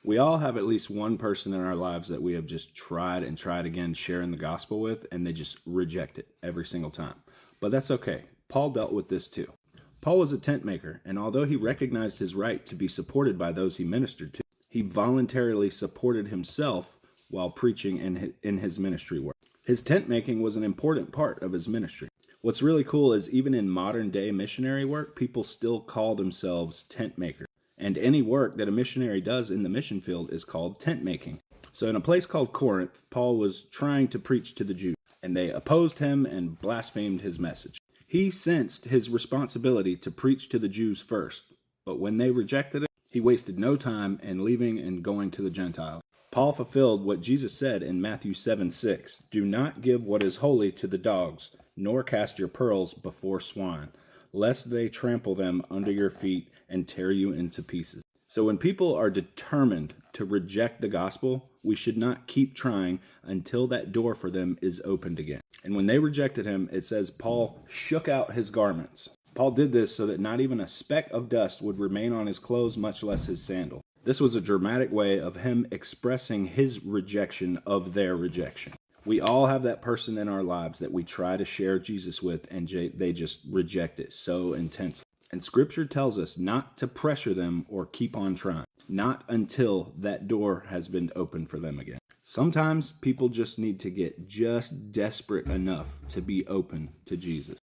We all have at least one person in our lives that we have just tried and tried again sharing the gospel with, and they just reject it every single time. But that's okay. Paul dealt with this too. Paul was a tent maker, and although he recognized his right to be supported by those he ministered to, he voluntarily supported himself while preaching in his ministry work. His tent making was an important part of his ministry. What's really cool is even in modern day missionary work, people still call themselves tent makers. And any work that a missionary does in the mission field is called tent making. So in a place called Corinth, Paul was trying to preach to the Jews, and they opposed him and blasphemed his message. He sensed his responsibility to preach to the Jews first, but when they rejected it, he wasted no time in leaving and going to the Gentiles. Paul fulfilled what Jesus said in Matthew 7:6, "Do not give what is holy to the dogs, nor cast your pearls before swine, lest they trample them under your feet and tear you into pieces." So when people are determined to reject the gospel, we should not keep trying until that door for them is opened again. And when they rejected him, it says Paul shook out his garments. Paul did this so that not even a speck of dust would remain on his clothes, much less his sandal. This was a dramatic way of him expressing his rejection of their rejection. We all have that person in our lives that we try to share Jesus with, and they just reject it so intensely. And Scripture tells us not to pressure them or keep on trying, not until that door has been opened for them again. Sometimes people just need to get just desperate enough to be open to Jesus.